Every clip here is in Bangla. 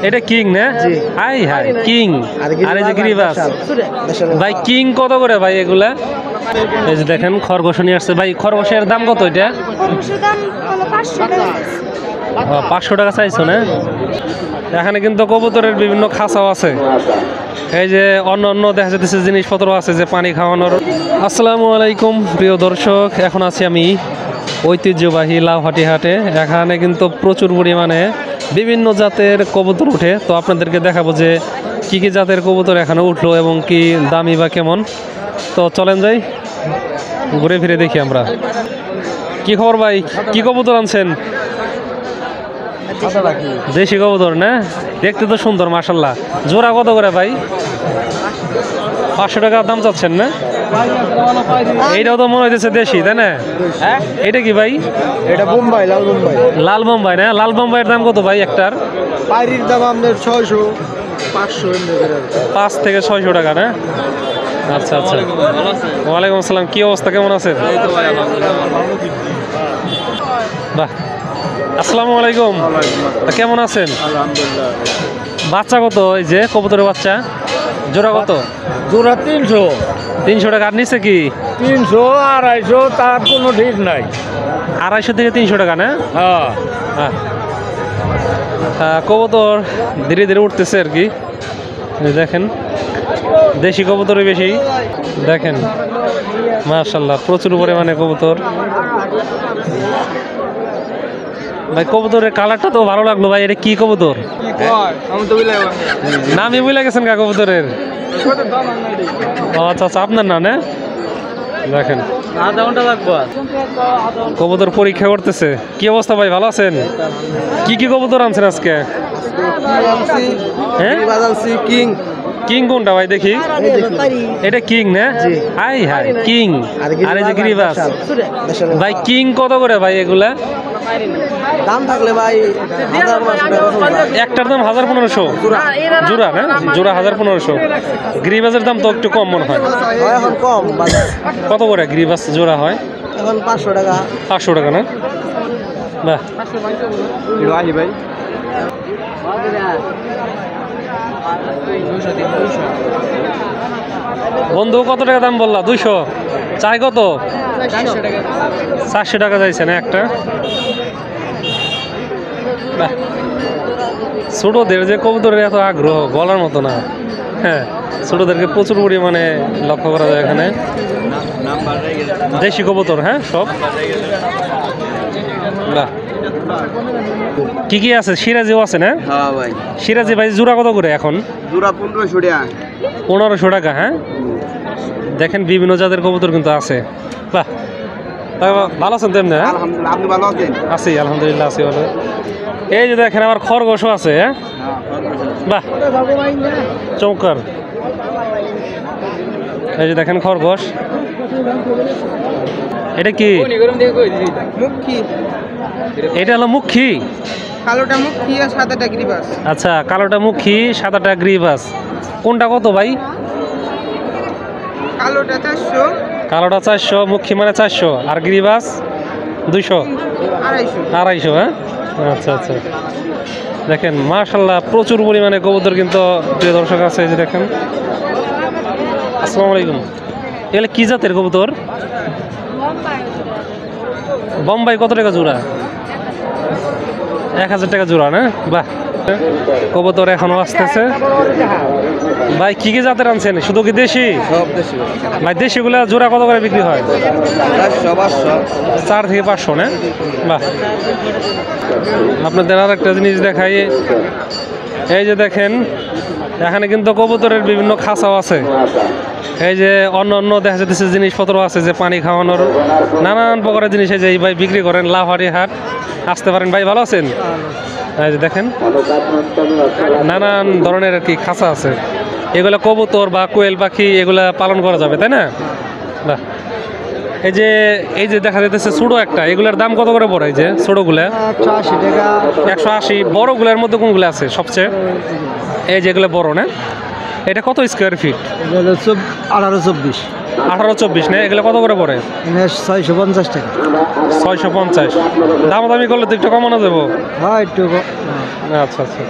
এটা কিং না? High high king. আর এই যে গিরিবাস ভাই, কিং কত করে ভাই এগুলা? এই যে দেখেন খরগোশ নিয়ে আসছে ভাই। খরগোশের দাম কত এটা? 500 টাকা চাইছো না? এখানে কিন্তু কবুতরের বিভিন্ন খাঁচাও আছে। এই যে অন্য অন্য দেখা যাচ্ছে জিনিসপত্র আছে যে পানি খাওয়ানোর। আসসালামু আলাইকুম প্রিয় দর্শক, এখন আছি আমি ঐতিহ্যবাহী লাউহাটি হাটে। এখানে কিন্তু প্রচুর পরিমাণে বিভিন্ন জাতের কবুতর উঠে। তো আপনাদেরকে দেখাবো যে কি কি জাতের কবুতর এখানে উঠলো এবং কি দামি বা কেমন। তো চলেন যাই, ঘুরে ফিরে দেখি আমরা। কি খবর ভাই, কি কবুতর আনছেন? দেশি কবুতর না? দেখতে তো সুন্দর মাশাল্লাহ। জোড়া কত করে ভাই? 500 টাকা দাম চাচ্ছেন না? এইটাও তো মনে হইতেছে দেশি, তাই না? এটা কি ভাই? এটা বোম্বাই, লাল বোম্বাই। লাল বোম্বাই না? লাল বোম্বাইয়ের দাম কত ভাই একটার? পাইরির দাম আপনার 600 500 5 থেকে 600 টাকা না? আচ্ছা আচ্ছা। ওয়ালাইকুম আসসালাম, কি অবস্থা, কেমন আছেন? বাহ, আসসালামু আলাইকুম। কেমন আছেন? আলহামদুলিল্লাহ। বাচ্চা কত এই যে কবুতরের বাচ্চা? জোড়া কত? জোড়া 300 300 টাকা। আর নিচে কি? 300 250, তার কোনো ঠিক নাই। 250 থেকে 300 টাকা না? হ্যাঁ, কবুতর ধীরে ধীরে উঠতেছে আর কি। এই দেখেন দেশি কবুতরই বেশি। দেখেন মাশাআল্লাহ প্রচুর পরিমাণে কবুতর। ভাই কবুতরের কালারটা তো ভালো লাগলো ভাই। এটা কি কবুতর? নামই বুঝলে গেছেন কা কবুতরের? আচ্ছা আচ্ছা, আপনার না? না দেখেন কবুতর পরীক্ষা করতেছে। কি অবস্থা ভাই, ভালো আছেন? কি কি কবুতর আনছেন আজকে? হ্যাঁ, কিং। কিং কোনটা ভাই দেখি? এটা কিং না? High high king. আর এই যে গিরিবাস ভাই, কিং কত করে ভাই এগুলা? দাম থাকলে ভাই একটার দাম 1500 জোড়া না? জোড়া 1500। গিরিবাসের দাম তো একটু কম মনে হয়। এখন কম বাজার। কত করে গিরিবাস জোড়া হয়? এখন 500 টাকা। 500 টাকা না? বাহ, ভাই বন্ধু কত টাকা দাম বললা? 200 চাই কত? 400 টাকা চাইছে না একটা? বাহ, ছোটদের যে কবুতরের এত আগ্রহ বলার মতো না। হ্যাঁ, ছোটদেরকে প্রচুর পরিমাণে লক্ষ্য করা যায় এখানে। দেশি কবুতর, হ্যাঁ সব। বাহ, কি কি আছে? সিরাজিও আছে না? হ্যাঁ ভাই, সিরাজি ভাই জোড়া কত করে এখন? জোড়া 1500 টাকা। 1500 টাকা। হ্যাঁ, দেখেন বিভিন্ন জাতের কবুতর কিন্তু আছে। বাহ, ভালো আছেন তেমনি? হ্যাঁ আলহামদুলিল্লাহ, আপনি ভালো আছেন? আছি আলহামদুলিল্লাহ, আছি ভালো। এই যে দেখেন আবার খরগোশও আছে। হ্যাঁ বাহ, চমৎকার। এই যে দেখেন খরগোশ। এটা কি? মুখী। এটা হলো মুখী। কালোটা মুখী আর সাদাটা গ্রিবাস। আচ্ছা, কালোটা মুখী, সাদাটা গ্রিবাস। কোনটা কত ভাই? কালোটা 400, কালোটা 400, মুখী মানে 400, আর গ্রিবাস 200 250। 250। হ্যাঁ আচ্ছা আচ্ছা। দেখেন মাশাআল্লাহ প্রচুর পরিমাণে কবুতর কিন্তু প্রিয় দর্শক আছে। এই যে দেখেন। আসসালামু আলাইকুম। এগুলো কি জাতের কবুতর? বোম্বাই। কত টাকা জোড়া? 1000 টাকা জোড়া না? বাহ, কবুতর এখনো আসতেছে ভাই। কি কি জাতের আনছেন? শুধু কি দেশি? সব দেশি ভাই দেশিগুলা জোড়া কত করে বিক্রি হয়? 4 থেকে 500 না? বাহ, আপনাদের আর একটা জিনিস দেখাই। এই যে দেখেন এখানে কিন্তু কবুতরের বিভিন্ন খাঁচাও আছে। এই যে অন্য অন্য দেখা যাচ্ছে জিনিসপত্র আছে যে পানি খাওয়ানোর নানান প্রকারের জিনিস। এই যে এই ভাই বিক্রি করেন লাউহাটি হাট, আসতে পারেন ভাই। ভালো আছেন? এই যে দেখেন নানান ধরনের আর কি খাঁচা আছে। এগুলা কবুতর বা কোয়েল পাখি এগুলা পালন করা যাবে, তাই না? বাহ, এই যে দেখা যাচ্ছে ছোটো একটা, এগুলার দাম কত করে পড়ে? এই যে ছোটোগুলা 180 টাকা। 180। বড়গুলার মধ্যে কোনগুলো আছে সবচেয়ে? এই যেগুলো বড় না? এটা কত স্কোয়ার ফিট? 18-24। 18-24 না? এগুলো কত করে পড়ে? 650 টাকা। 650। দামাদামি করলে তো একটু কমানো দেবো। হ্যাঁ একটু আচ্ছা আচ্ছা।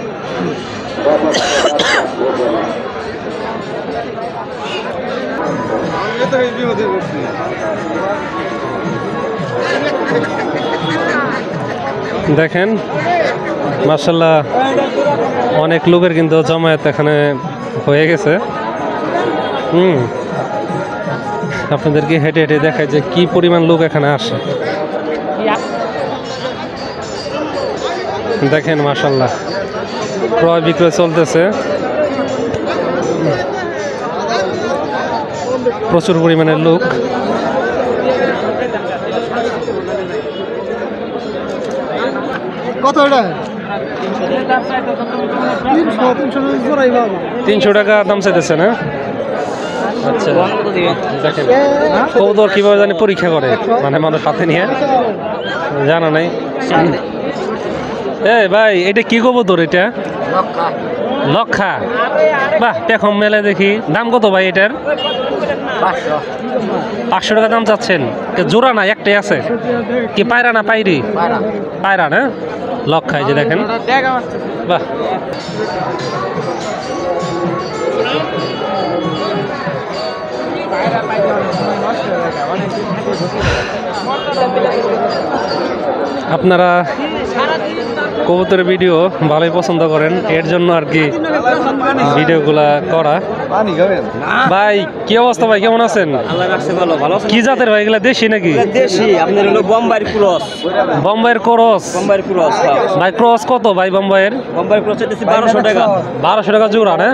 দেখেন মাশাআল্লাহ অনেক লোকের কিন্তু জমায়েত এখানে হয়ে গেছে। আপনাদেরকে হেঁটে হেঁটে দেখায় যে কি পরিমাণ লোক এখানে আসে। দেখেন মাশাআল্লাহ ক্রয় বিক্রয় চলতেছে, প্রচুর পরিমাণের লোক। কত এটা? 300 টাকা দাম চাইতেছে না? আচ্ছা দেখেন কবুতর কিভাবে জানি পরীক্ষা করে, মানে মানুষ হাতে নিয়ে, জানা নাই। এই ভাই এটা কি কবুতর? এটা লক্ষা। বাহ পেখম মেলে দেখি। দাম কত ভাই এটার? 500 টাকা দাম চাচ্ছেন। জোড়া না একটাই আছে? কি পায়রা না পাইরি? পায়রা না? লক্ষা। এই যে দেখেন বাহ। আপনারা কবুতরের ভিডিও ভালোই পছন্দ করেন, এর জন্য আর কি ভিডিওগুলা করা। ভাই কি অবস্থা ভাই, কেমন আছেন? কি জাতের ভাই এগুলা? দেশি নাকি? দেশি আপনার হলো বোম্বাইয়ের ক্রস। বোম্বাইয়ের ক্রস? বোম্বাইয়ের ক্রস ভাই ক্রস কত ভাই বোম্বাইয়ের? বোম্বাইয়ের ক্রস হচ্ছে 1200 টাকা। 1200 টাকা জোড়া না?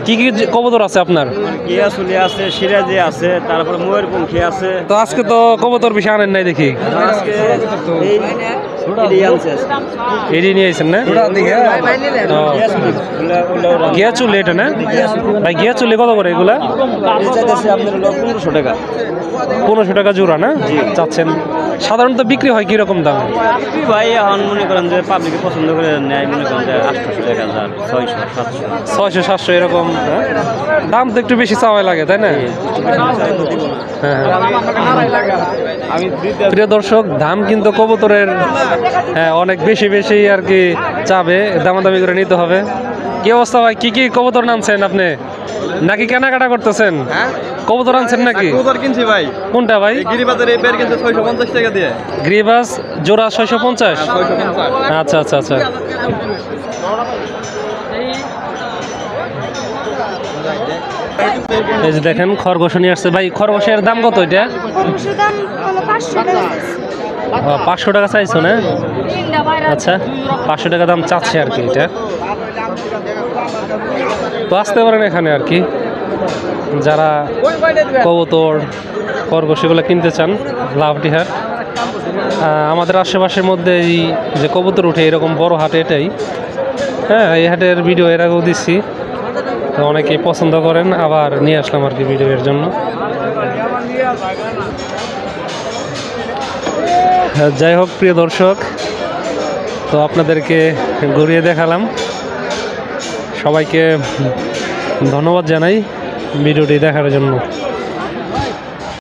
কি কি কবুতর আছে আপনার? গিয়াসুলি আছে, সিরাজি আছে, তারপরে ময়ূরপঙ্খী আছে। তো আজকে তো কবুতর বেশি আনেন নাই দেখি। আজকে এড়িয়ে নিয়ে আইছেন না? গিয়া চুলি এটা না ভাই? গিয়া চুলি কত করে এগুলা? আপনার হলো 1500 টাকা। 1500 টাকা জোড়া না চাচ্ছেন? সাধারণত বিক্রি হয় কিরকম দাম ভাই? এখন মনে করেন যে পাবলিকে পছন্দ করে নেয়, মনে করেন যে 800 টাকা, 600, 700 এরকম। দাম তো একটু বেশি চাওয়াই লাগে তাই না? হ্যাঁ। প্রিয় দর্শক দাম কিন্তু কবুতরের অনেক বেশি বেশি আর কি চাবে, দামাদামি করে নিতে হবে। কি অবস্থা ভাই, কি কি কবুতর নামছেন আপনি? নাকি কেনাকাটা করতেছেন? কবুতর আনছেন নাকি? কবুতর কিনছি ভাই। কোনটা ভাই? গিরিবাজারে এই পেয়ার কিনছে 650 টাকা দিয়ে। গ্রিবাস জোড়া 650? আচ্ছা আচ্ছা আচ্ছা। এই যে দেখেন খরগোশ নিয়ে আসছে ভাই। খরগোশের দাম কত এটা? 500 টাকা চাইছো না? আচ্ছা 500 টাকা দাম চাচ্ছে আর কি। এটা তো আসতে পারেন এখানে আর কি, যারা কবুতর খরগোশ এগুলো কিনতে চান। লাভটিহাট আমাদের আশেপাশের মধ্যে এই যে কবুতর উঠে এরকম বড় হাট এটাই। হ্যাঁ এই হাটের ভিডিও এর আগেও দিচ্ছি, তো অনেকেই পছন্দ করেন, আবার নিয়ে আসলাম আর কি ভিডিও এর জন্য। যাই হোক প্রিয় দর্শক, তো আপনাদেরকে ঘুরিয়ে দেখালাম। সবাইকে ধন্যবাদ জানাই ভিডিওটি দেখার জন্য।